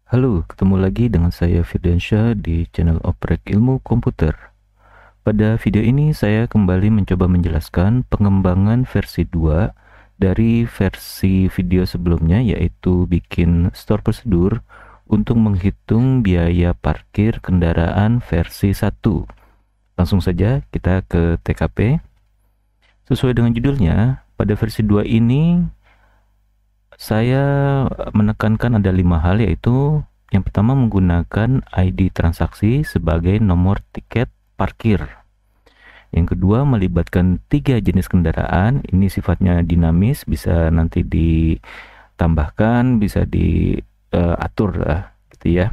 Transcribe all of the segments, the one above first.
Halo, ketemu lagi dengan saya Firdiansyah di channel Oprek Ilmu Komputer. Pada video ini saya kembali mencoba menjelaskan pengembangan versi 2 dari versi video sebelumnya, yaitu bikin store prosedur untuk menghitung biaya parkir kendaraan versi 1. Langsung saja kita ke TKP. Sesuai dengan judulnya, pada versi 2 ini saya menekankan ada 5 hal, yaitu yang pertama menggunakan ID transaksi sebagai nomor tiket parkir. Yang kedua melibatkan 3 jenis kendaraan, ini sifatnya dinamis, bisa nanti ditambahkan, bisa diatur lah gitu ya.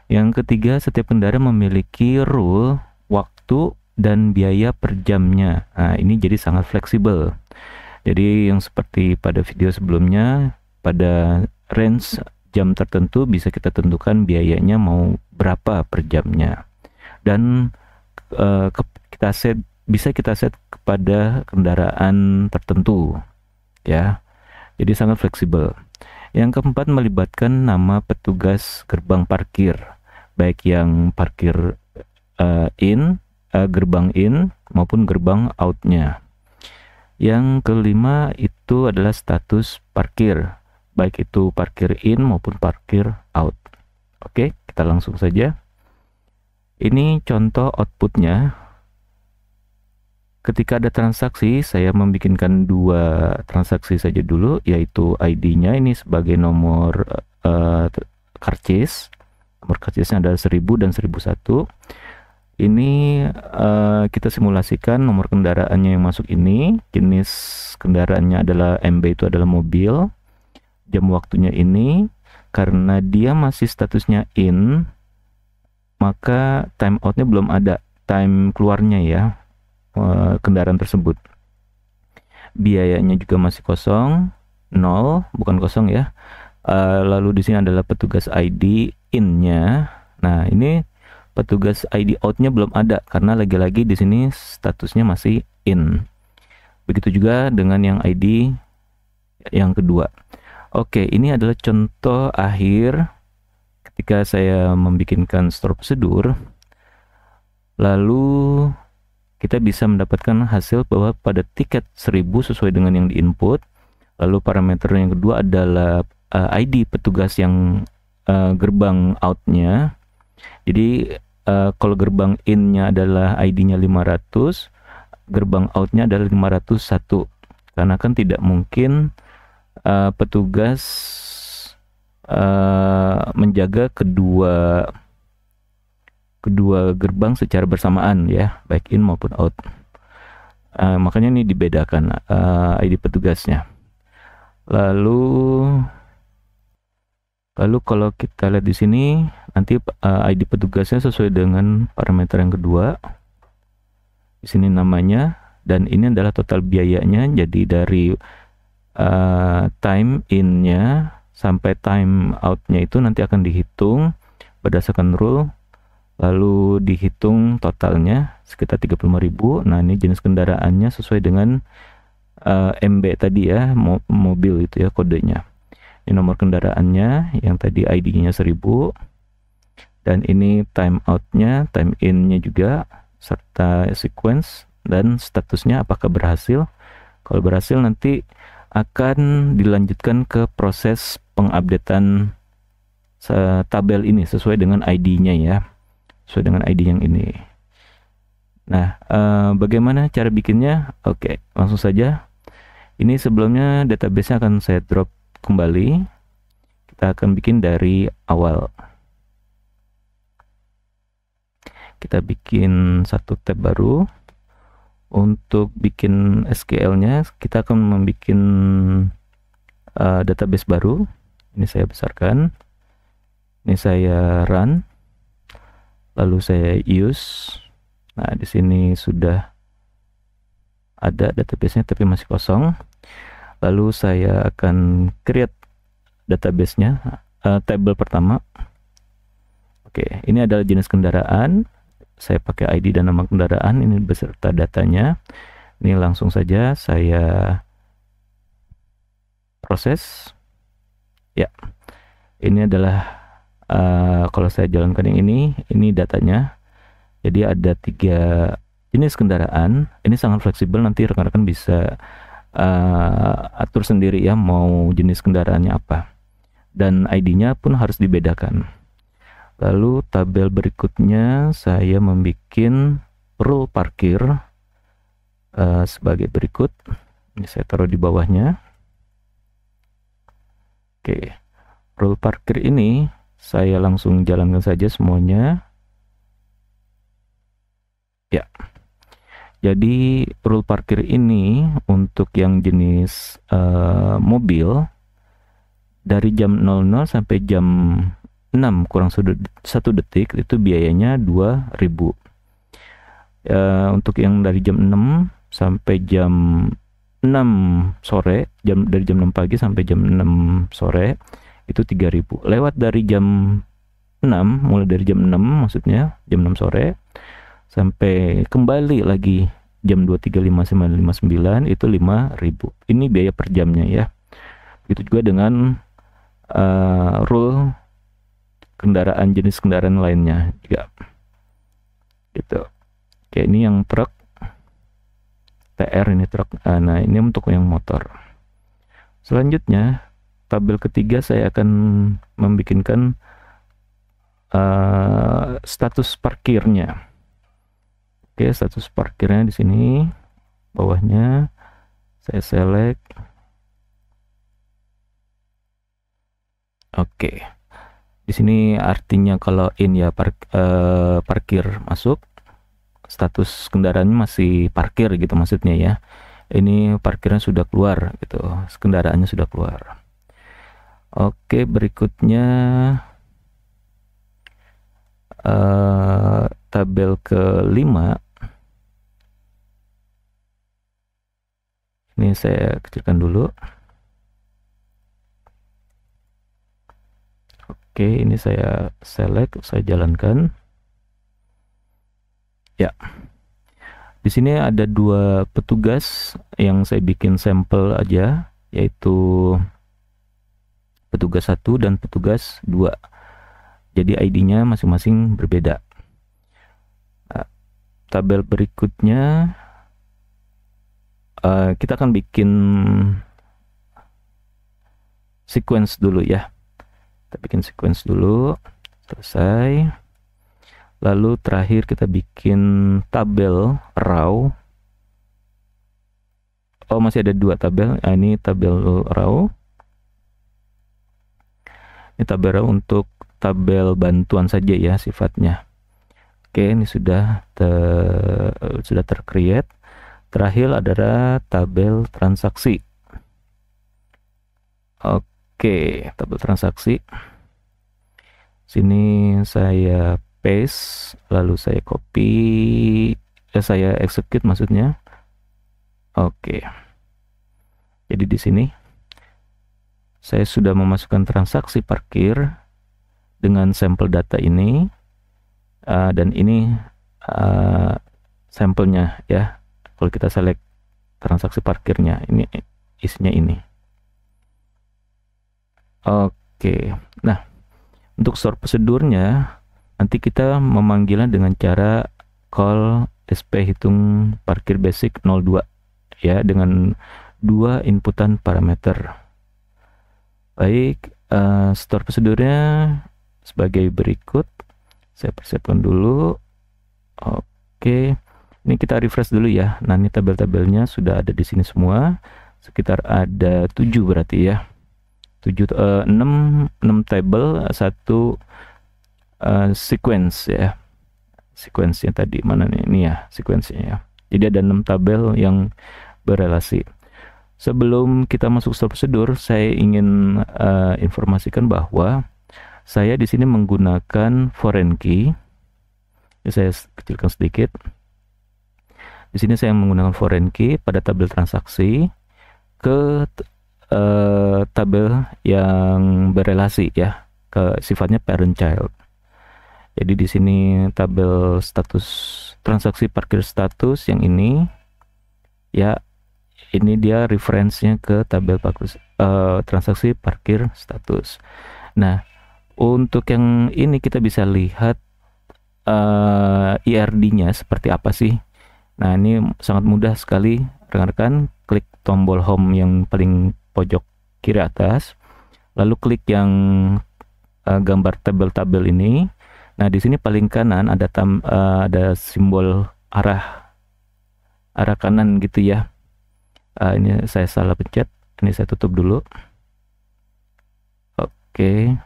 Yang ketiga, setiap kendaraan memiliki rule, waktu, dan biaya per jamnya. Nah, ini jadi sangat fleksibel. Jadi yang seperti pada video sebelumnya, pada range jam tertentu bisa kita tentukan biayanya mau berapa per jamnya. Dan bisa kita set kepada kendaraan tertentu ya. Jadi sangat fleksibel. Yang keempat, melibatkan nama petugas gerbang parkir, baik yang parkir gerbang in maupun gerbang outnya. Yang kelima itu adalah status parkir, baik itu parkir in maupun parkir out. Oke, kita langsung saja. Ini contoh outputnya. Ketika ada transaksi, saya membikinkan 2 transaksi saja dulu, yaitu ID-nya ini sebagai nomor carcase. Nomor carcase-nya adalah 1000 dan 1001. Ini kita simulasikan nomor kendaraannya yang masuk ini, jenis kendaraannya adalah MB, itu adalah mobil, jam waktunya ini. Karena dia masih statusnya in, maka time outnya belum ada, time keluarnya ya, kendaraan tersebut. Biayanya juga masih kosong, 0, bukan kosong ya. Lalu di sini adalah petugas ID in-nya. Nah, ini petugas ID out-nya belum ada karena lagi-lagi di sini statusnya masih in. Begitu juga dengan yang ID yang kedua. Oke, ini adalah contoh akhir ketika saya membikinkan store prosedur. Lalu kita bisa mendapatkan hasil bahwa pada tiket 1000 sesuai dengan yang diinput. Lalu parameter yang kedua adalah ID petugas yang gerbang out-nya. Jadi kalau gerbang in-nya adalah ID-nya 500, gerbang out-nya adalah 501. Karena kan tidak mungkin petugas menjaga kedua gerbang secara bersamaan ya, baik in maupun out. Makanya ini dibedakan ID petugasnya. Lalu kalau kita lihat di sini, nanti ID petugasnya sesuai dengan parameter yang kedua. Di sini namanya, dan ini adalah total biayanya. Jadi dari time in-nya sampai time out-nya itu nanti akan dihitung berdasarkan rule, lalu dihitung totalnya sekitar 35.000. Nah, ini jenis kendaraannya sesuai dengan MB tadi ya, mobil itu ya kodenya. Ini nomor kendaraannya yang tadi ID-nya 1000, dan ini time out-nya, time in-nya juga, serta sequence dan statusnya apakah berhasil. Kalau berhasil nanti akan dilanjutkan ke proses pengupdatean tabel ini sesuai dengan ID-nya ya, sesuai dengan ID yang ini. Nah, bagaimana cara bikinnya? Oke, langsung saja. Ini sebelumnya database-nya akan saya drop kembali. Kita akan bikin dari awal. Kita bikin satu tab baru. Untuk bikin SQL-nya kita akan membuat database baru. Ini saya besarkan, ini saya run, lalu saya use. Nah, di sini sudah ada database-nya tapi masih kosong. Lalu saya akan create database-nya, table pertama. Oke, ini adalah jenis kendaraan. Saya pakai ID dan nama kendaraan ini beserta datanya. Ini langsung saja saya proses. Ya, ini adalah Kalau saya jalankan yang ini datanya. Jadi ada 3 jenis kendaraan. Ini sangat fleksibel, nanti rekan-rekan bisa atur sendiri ya mau jenis kendaraannya apa. Dan ID-nya pun harus dibedakan. Lalu tabel berikutnya saya membuat rule parkir sebagai berikut. Ini saya taruh di bawahnya. Oke, rule parkir ini saya langsung jalankan saja semuanya. Ya, jadi rule parkir ini untuk yang jenis mobil dari jam 00 sampai jam 6 kurang 1 detik itu biayanya 2.000. Untuk yang dari jam 6 sampai jam 6 sore, dari jam 6 pagi sampai jam 6 sore itu 3.000. Lewat dari jam 6, mulai dari jam 6 maksudnya jam 6 sore sampai kembali lagi jam 23.59 itu 5.000. Ini biaya per jamnya ya. Begitu juga dengan rule kendaraan, jenis kendaraan lainnya juga gitu. Oke, ini yang truk TR, ini truk. Nah, ini untuk yang motor. Selanjutnya tabel ketiga saya akan membikinkan status parkirnya. Oke, status parkirnya di sini bawahnya saya select. Oke, di sini artinya kalau in ya parkir masuk, status kendaraannya masih parkir gitu maksudnya ya. Ini parkirnya sudah keluar gitu, kendaraannya sudah keluar. Oke, berikutnya tabel ke-5. Ini saya kecilkan dulu. Oke, ini saya select, saya jalankan. Ya. Di sini ada 2 petugas yang saya bikin sampel aja, yaitu petugas 1 dan petugas 2. Jadi ID-nya masing-masing berbeda. Nah, tabel berikutnya kita akan bikin sequence dulu ya. Kita bikin sequence dulu, selesai. Lalu terakhir kita bikin tabel raw. Oh, masih ada 2 tabel. Nah, ini tabel raw. Ini tabel raw untuk tabel bantuan saja ya sifatnya. Oke, ini sudah tercreate. Terakhir adalah tabel transaksi. Oke, tabel transaksi. Sini saya paste, lalu saya copy, saya execute maksudnya. Oke. Jadi di sini saya sudah memasukkan transaksi parkir dengan sampel data ini, dan ini sampelnya ya. Kalau kita select transaksi parkirnya, ini isinya ini. Oke, nah untuk store prosedurnya nanti kita memanggilnya dengan cara call sp hitung parkir basic 02 ya, dengan 2 inputan parameter. Baik, store prosedurnya sebagai berikut. Saya persiapkan dulu. Oke, ini kita refresh dulu ya. Nah, ini tabel-tabelnya sudah ada di sini semua. Sekitar ada 7 berarti ya. 6 tabel, 1 sequence ya. Sequence-nya tadi mana nih? Ini ya, sequence-nya ya. Jadi ada 6 tabel yang berelasi. Sebelum kita masuk store prosedur, saya ingin informasikan bahwa saya di sini menggunakan foreign key. Ini saya kecilkan sedikit. Di sini saya menggunakan foreign key pada tabel transaksi ke tabel yang berelasi ya, ke sifatnya parent child. Jadi di sini tabel status transaksi parkir status yang ini ya, ini dia referensinya ke tabel transaksi parkir status. Nah, Untuk yang ini kita bisa lihat IRD-nya seperti apa sih. Nah, ini sangat mudah sekali rekan-rekan. Klik tombol home yang paling pojok kiri atas, lalu klik yang gambar tabel-tabel ini. Nah, di sini paling kanan ada simbol arah kanan gitu ya. Ini saya salah pencet. Ini saya tutup dulu. Oke.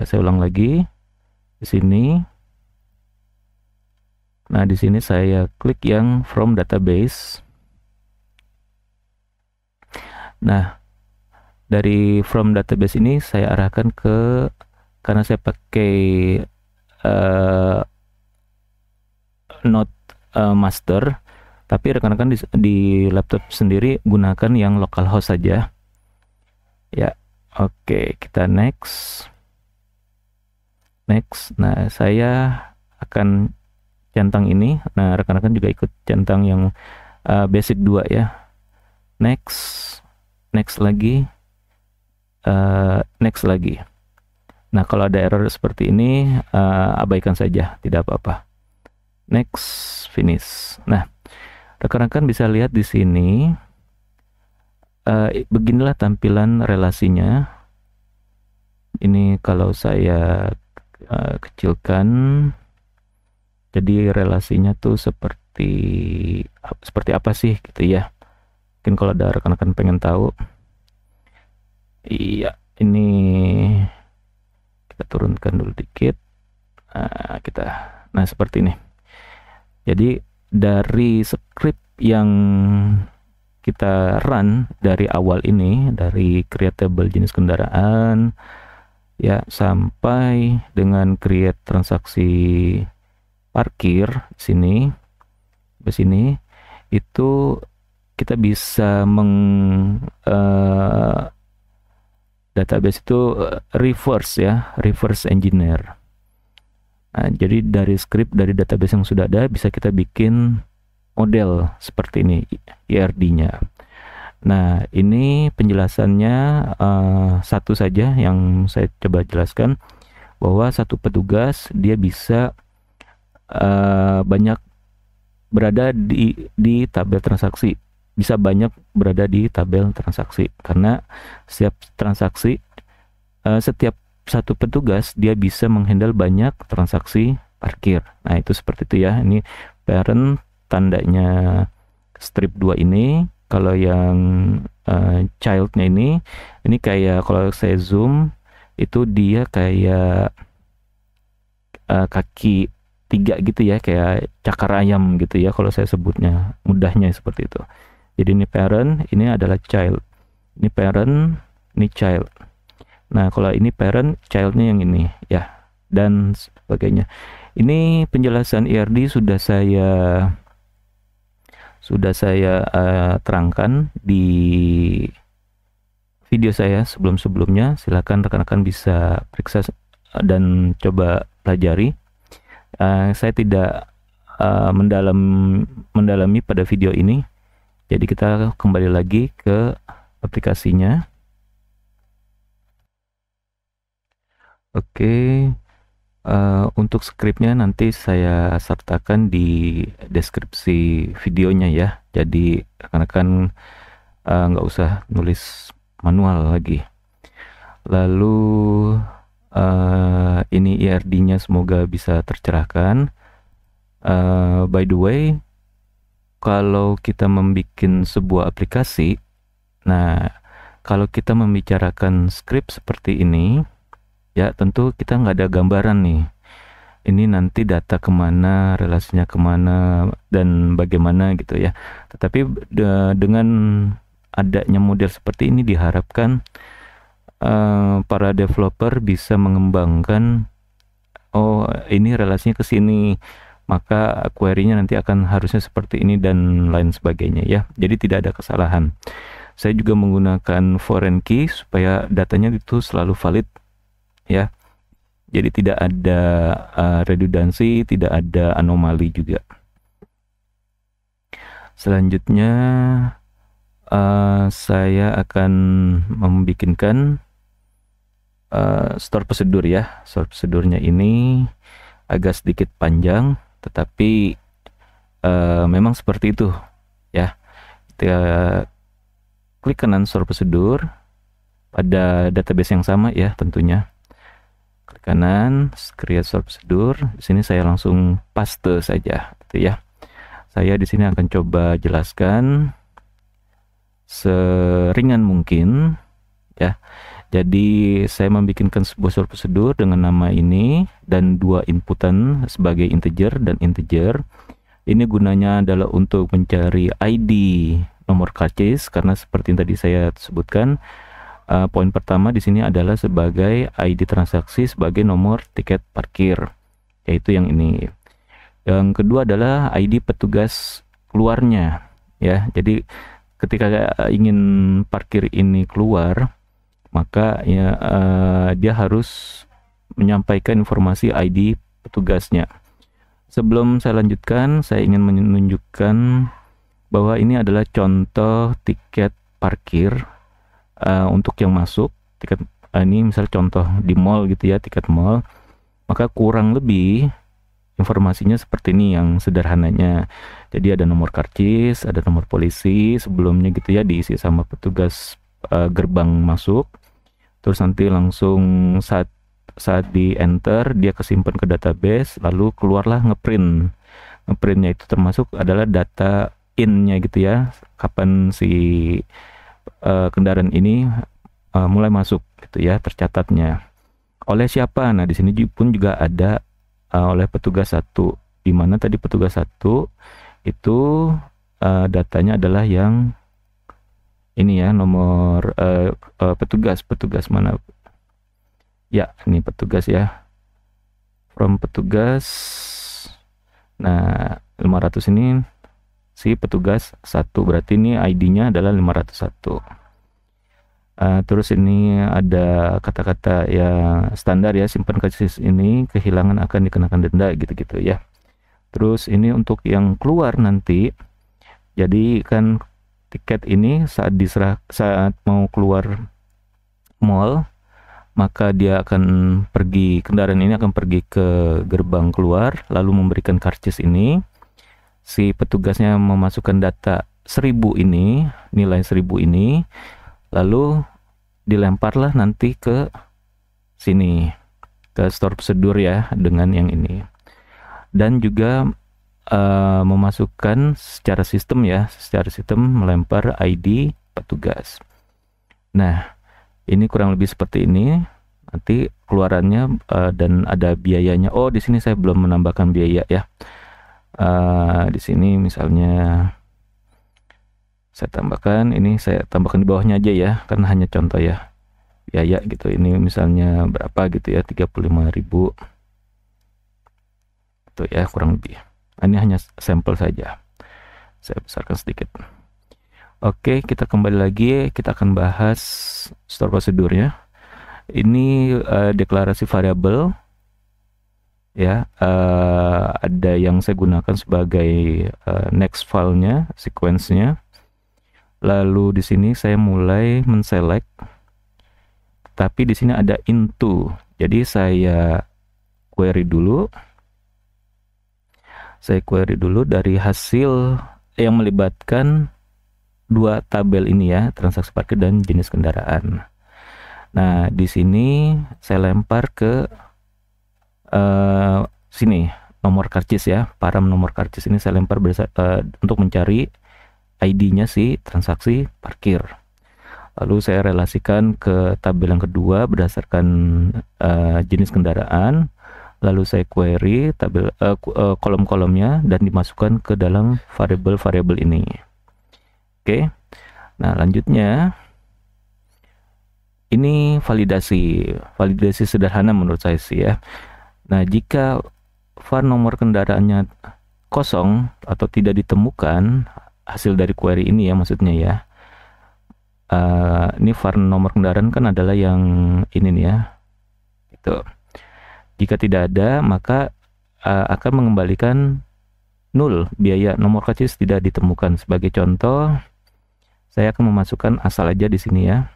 Saya ulang lagi di sini. Nah, di sini saya klik yang from database. Nah, dari from database ini saya arahkan ke, karena saya pakai Note master, tapi rekan-rekan di laptop sendiri gunakan yang localhost saja ya. Oke, kita next. Nah, saya akan centang ini. Nah, rekan-rekan juga ikut centang yang basic 2 ya. Next lagi, next lagi. Nah, kalau ada error seperti ini, abaikan saja, tidak apa-apa. Next, finish. Nah, rekan-rekan bisa lihat di sini, beginilah tampilan relasinya. Ini kalau saya kecilkan, jadi relasinya tuh seperti apa sih gitu ya. Mungkin kalau ada rekan-rekan pengen tahu. Iya, ini kita turunkan dulu dikit. Nah, seperti ini. Jadi dari script yang kita run dari awal ini, dari create table jenis kendaraan ya, sampai dengan create transaksi parkir sini ke sini, itu kita bisa database itu reverse engineer. Nah, jadi dari script dari database yang sudah ada bisa kita bikin model seperti ini IRD-nya. Nah, ini penjelasannya satu saja yang saya coba jelaskan, bahwa satu petugas dia bisa banyak berada di tabel transaksi, bisa banyak berada di tabel transaksi, karena setiap transaksi, setiap satu petugas dia bisa menghandle banyak transaksi parkir. Nah, itu seperti itu ya. Ini parent, tandanya strip 2 ini. Kalau yang childnya ini kayak, kalau saya zoom itu dia kayak kaki 3 gitu ya, kayak cakar ayam gitu ya kalau saya sebutnya, mudahnya seperti itu. Jadi ini parent, ini adalah child. Ini parent, ini child. Nah, kalau ini parent, childnya yang ini ya, dan sebagainya. Ini penjelasan IRD sudah saya terangkan di video saya sebelum-sebelumnya. Silakan rekan-rekan bisa periksa dan coba pelajari. Saya tidak mendalami pada video ini, jadi kita kembali lagi ke aplikasinya. Oke, untuk scriptnya nanti saya sertakan di deskripsi videonya ya, jadi rekan-rekan nggak usah nulis manual lagi. Lalu ini IRD-nya semoga bisa tercerahkan. By the way, kalau kita membuat sebuah aplikasi, nah kalau kita membicarakan script seperti ini ya, tentu kita nggak ada gambaran nih, ini nanti data kemana, relasinya kemana, dan bagaimana gitu ya. Tetapi dengan adanya model seperti ini diharapkan para developer bisa mengembangkan, oh ini relasinya ke sini, maka query-nya nanti akan harusnya seperti ini dan lain sebagainya ya. Jadi tidak ada kesalahan. Saya juga menggunakan foreign key supaya datanya itu selalu valid ya. Jadi tidak ada redundancy, tidak ada anomali juga. Selanjutnya saya akan membikinkan store prosedur ya. Store prosedurnya ini agak sedikit panjang, tetapi memang seperti itu ya. Kita klik kanan store prosedur pada database yang sama ya tentunya. Klik kanan, create store prosedur. Di sini saya langsung paste saja, gitu ya. Saya di sini akan coba jelaskan seringan mungkin ya. Jadi saya membikinkan sebuah store prosedur dengan nama ini dan dua inputan sebagai integer dan integer. Ini gunanya adalah untuk mencari ID nomor karcis, karena seperti yang tadi saya sebutkan, poin pertama di sini adalah sebagai ID transaksi sebagai nomor tiket parkir, yaitu yang ini. Yang kedua adalah ID petugas keluarnya ya. Jadi ketika ingin parkir ini keluar, maka ya dia harus menyampaikan informasi ID petugasnya. Sebelum saya lanjutkan, saya ingin menunjukkan bahwa ini adalah contoh tiket parkir untuk yang masuk. Tiket ini misal contoh di mall gitu ya, tiket mall. Maka kurang lebih informasinya seperti ini yang sederhananya. Jadi ada nomor karcis, ada nomor polisi sebelumnya gitu ya, diisi sama petugas gerbang masuk. Terus nanti langsung saat di enter dia kesimpan ke database, lalu keluarlah ngeprint. Ngeprintnya itu termasuk adalah data in-nya gitu ya, kapan si kendaraan ini mulai masuk gitu ya, tercatatnya oleh siapa. Nah di sini pun juga ada oleh petugas 1, di mana tadi petugas 1 itu datanya adalah yang ini ya, nomor petugas mana ya, ini petugas ya, from petugas. Nah 500 ini si petugas 1, berarti ini ID-nya adalah 501. Terus ini ada kata-kata ya standar ya, simpan karcis ini kehilangan akan dikenakan denda gitu-gitu ya. Terus ini untuk yang keluar nanti, jadi kan tiket ini saat mau keluar mall, maka dia akan pergi, kendaraan ini akan pergi ke gerbang keluar, lalu memberikan karcis ini. Si petugasnya memasukkan data 1000 ini, nilai 1000 ini, lalu dilemparlah nanti ke sini, ke store prosedur ya, dengan yang ini. Dan juga memasukkan secara sistem ya, secara sistem melempar ID petugas. Nah ini kurang lebih seperti ini nanti keluarannya, dan ada biayanya. Oh di sini saya belum menambahkan biaya ya. Di sini misalnya saya tambahkan, ini saya tambahkan di bawahnya aja ya, karena hanya contoh ya, biaya gitu. Ini misalnya berapa gitu ya, 35.000 itu ya kurang lebih. Ini hanya sampel saja, saya besarkan sedikit. Oke, kita kembali lagi, kita akan bahas store prosedurnya. Ini deklarasi variabel ya, ada yang saya gunakan sebagai next filenya, sequence-nya. Lalu di sini saya mulai menselect, tapi di sini ada into. Jadi saya query dulu. Saya query dulu dari hasil yang melibatkan dua tabel ini ya, transaksi parkir dan jenis kendaraan. Nah di sini saya lempar ke sini nomor karcis ya, param nomor karcis ini saya lempar untuk mencari ID-nya si transaksi parkir. Lalu saya relasikan ke tabel yang kedua berdasarkan jenis kendaraan. Lalu saya query tabel kolom-kolomnya dan dimasukkan ke dalam variabel-variabel ini. Oke. Nah, lanjutnya ini validasi sederhana menurut saya sih ya. Nah, jika var nomor kendaraannya kosong atau tidak ditemukan hasil dari query ini ya, maksudnya ya. Ini var nomor kendaraan kan adalah yang ini nih ya. Itu. Jika tidak ada, maka akan mengembalikan nol, biaya nomor karcis tidak ditemukan. Sebagai contoh, saya akan memasukkan asal aja di sini ya.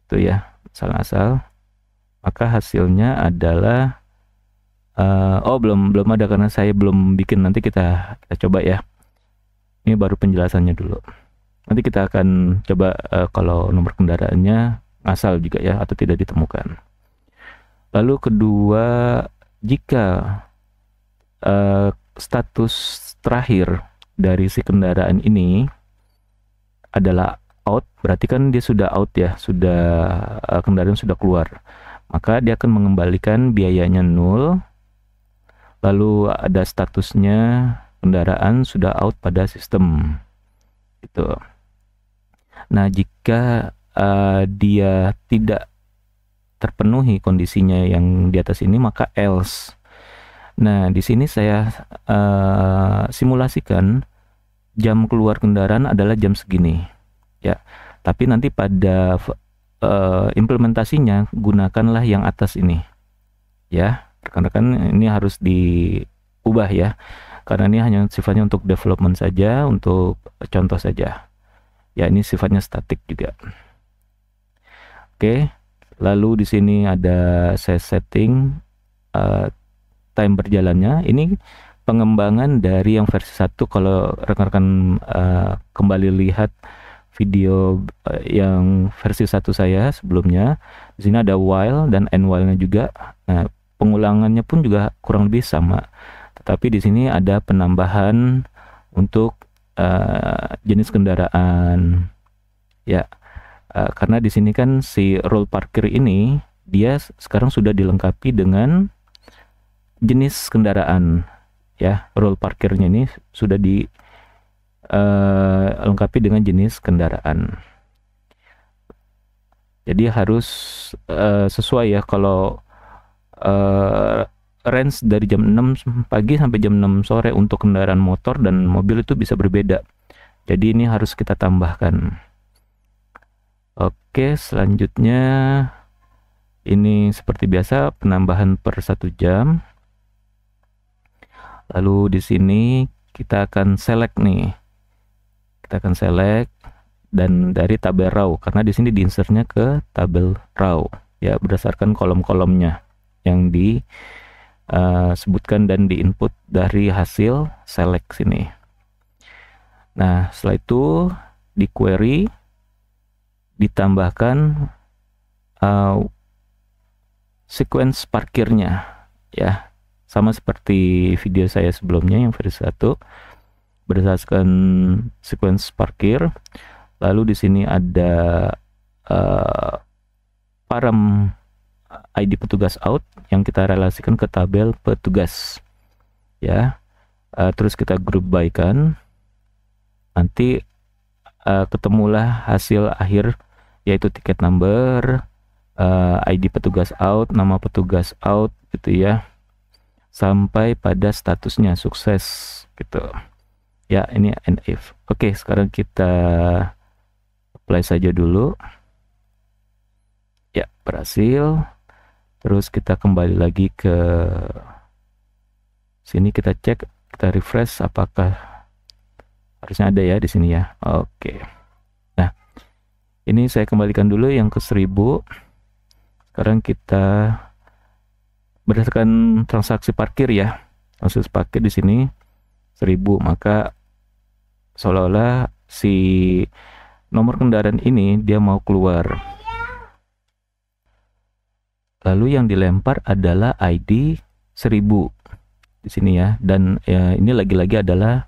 Itu ya, asal-asal. maka hasilnya adalah oh belum ada karena saya belum bikin. Nanti kita coba ya. Ini baru penjelasannya dulu. Nanti kita akan coba kalau nomor kendaraannya ngasal juga ya atau tidak ditemukan. Lalu kedua, jika status terakhir dari si kendaraan ini adalah out, berarti kan dia sudah out ya, sudah kendaraan sudah keluar, maka dia akan mengembalikan biayanya 0. Lalu ada statusnya kendaraan sudah out pada sistem gitu. Nah, jika dia tidak terpenuhi kondisinya yang di atas ini, maka else. Nah, di sini saya simulasikan jam keluar kendaraan adalah jam segini, ya. Tapi nanti pada implementasinya gunakanlah yang atas ini, ya. Rekan-rekan, ini harus diubah ya, karena ini hanya sifatnya untuk development saja, untuk contoh saja. Ya, ini sifatnya statik juga. Oke, lalu di sini ada saya setting time berjalannya. Ini pengembangan dari yang versi 1. Kalau rekan-rekan kembali lihat video yang versi 1 saya sebelumnya, di sini ada while dan end while-nya juga. Nah, pengulangannya pun juga kurang lebih sama. Tetapi di sini ada penambahan untuk jenis kendaraan, ya. Karena di sini kan si role parkir ini dia sekarang sudah dilengkapi dengan jenis kendaraan, ya. Role parkirnya ini sudah dilengkapi dengan jenis kendaraan. Jadi harus sesuai ya. Kalau range dari jam 6 pagi sampai jam 6 sore untuk kendaraan motor dan mobil itu bisa berbeda. Jadi ini harus kita tambahkan. Oke, selanjutnya ini seperti biasa penambahan per 1 jam. Lalu di sini kita akan select nih. Kita akan select dan dari tabel raw, karena di sini diinsertnya ke tabel raw ya, berdasarkan kolom-kolomnya yang disebutkan dan diinput dari hasil select sini. Nah, setelah itu di query ditambahkan sequence parkirnya ya, sama seperti video saya sebelumnya yang versi 1, berdasarkan sequence parkir. Lalu di sini ada param ID petugas out yang kita relasikan ke tabel petugas ya. Terus kita group by kan, nanti ketemulah hasil akhir yaitu tiket number, ID petugas out, nama petugas out gitu ya, sampai pada statusnya sukses gitu ya. Ini end if. Oke, sekarang kita apply saja dulu ya, berhasil. Terus kita kembali lagi ke sini, kita cek, kita refresh apakah harusnya ada ya di sini ya. Oke. Nah, ini saya kembalikan dulu yang ke 1000. Sekarang kita berdasarkan transaksi parkir ya. Transaksi parkir di sini 1000, maka seolah-olah si nomor kendaraan ini dia mau keluar. Lalu yang dilempar adalah ID 1000 di sini ya, dan ya, ini lagi-lagi adalah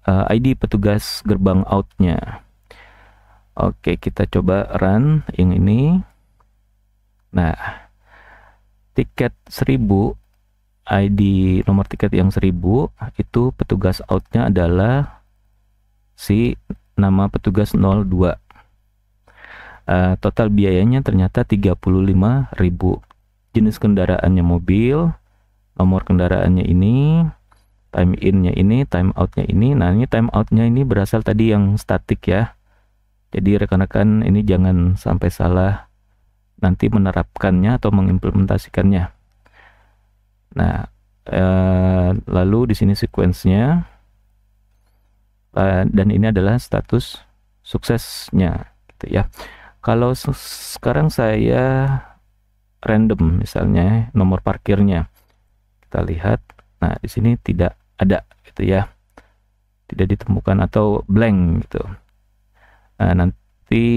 ID petugas gerbang outnya. Oke, kita coba run yang ini. Nah, tiket 1000, ID nomor tiket yang 1000 itu petugas outnya adalah si nama petugas 02. Total biayanya ternyata 35.000. Jenis kendaraannya mobil, nomor kendaraannya ini, time in-nya ini, time out-nya ini. Nah, ini time out-nya ini berasal tadi yang statik ya. Jadi rekan-rekan ini jangan sampai salah nanti menerapkannya atau mengimplementasikannya. Nah, lalu di sini sequence-nya, dan ini adalah status suksesnya gitu ya. Kalau sekarang saya random, misalnya nomor parkirnya. Kita lihat, nah di sini tidak ada gitu ya, tidak ditemukan atau blank gitu. Nah, nanti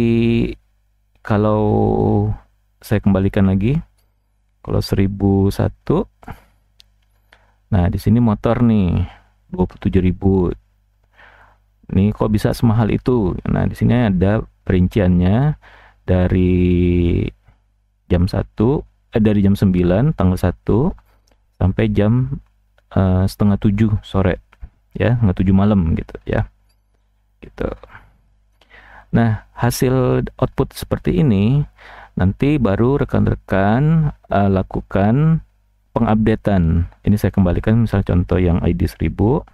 kalau saya kembalikan lagi, kalau 1001, nah di sini motor nih 27.000. Nih kok bisa semahal itu? Nah di sini ada perinciannya dari jam 1, dari jam 9 tanggal 1 sampai jam setengah 7 sore ya, setengah 7 malam gitu ya, gitu. Nah, hasil output seperti ini nanti baru rekan-rekan lakukan pengupdatean. Ini saya kembalikan misal contoh yang ID 1000,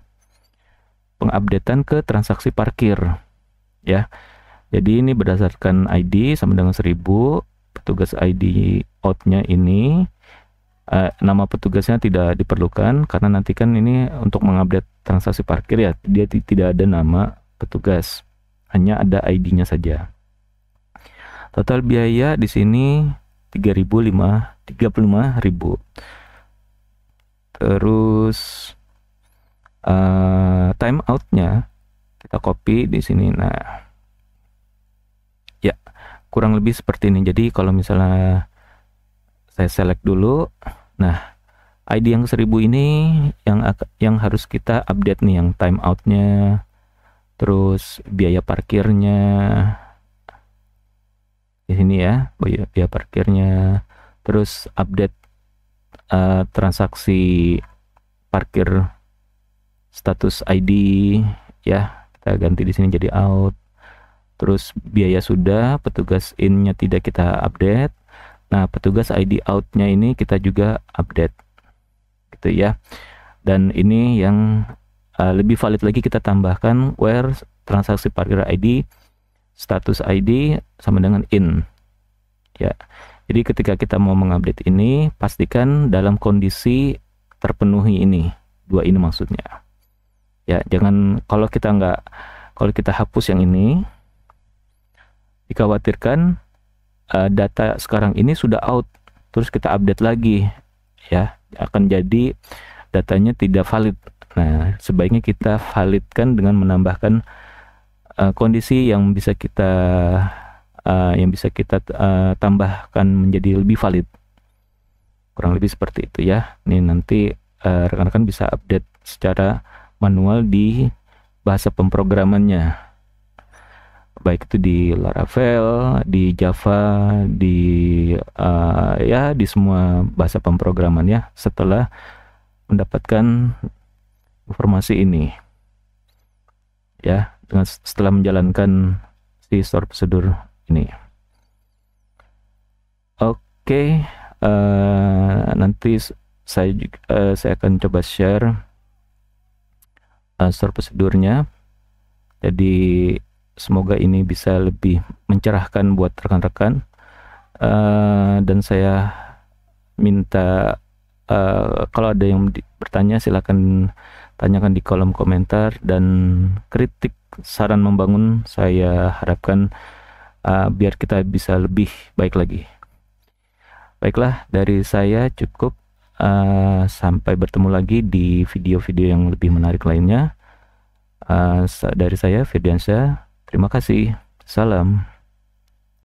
pengupdatean ke transaksi parkir ya. Jadi ini berdasarkan ID sama dengan 1000, petugas ID outnya ini nama petugasnya tidak diperlukan karena nanti kan ini untuk mengupdate transaksi parkir ya, dia tidak ada nama petugas, hanya ada ID-nya saja. Total biaya di sini 35.000. Terus time out-nya kita copy di sini. Nah, ya kurang lebih seperti ini. Jadi kalau misalnya saya select dulu, nah ID yang 1000 ini yang harus kita update nih, yang time out-nya, terus biaya parkirnya di sini ya, biaya parkirnya, terus update transaksi parkir status ID ya, kita ganti di sini jadi out. Terus biaya sudah, petugas in-nya tidak kita update. Nah, petugas ID out-nya ini kita juga update gitu ya. Dan ini yang lebih valid lagi, kita tambahkan where transaksi parkir ID status ID sama dengan in ya. Jadi ketika kita mau mengupdate ini, pastikan dalam kondisi terpenuhi ini, dua ini maksudnya ya. Jangan kalau kita hapus yang ini, dikhawatirkan data sekarang ini sudah out, terus kita update lagi ya, akan jadi datanya tidak valid. Nah, sebaiknya kita validkan dengan menambahkan kondisi yang bisa kita tambahkan menjadi lebih valid. Kurang lebih seperti itu ya. Ini nanti rekan-rekan bisa update secara manual di bahasa pemrogramannya, baik itu di Laravel, di Java, di semua bahasa pemrograman ya, setelah mendapatkan informasi ini ya, setelah menjalankan si store prosedur ini. Oke, nanti saya akan coba share store prosedurnya. Jadi semoga ini bisa lebih mencerahkan buat rekan-rekan, dan saya minta kalau ada yang bertanya silakan tanyakan di kolom komentar, dan kritik saran membangun saya harapkan biar kita bisa lebih baik lagi. Baiklah, dari saya cukup. Sampai bertemu lagi di video-video yang lebih menarik lainnya. Dari saya Firdiansyah, terima kasih. Salam.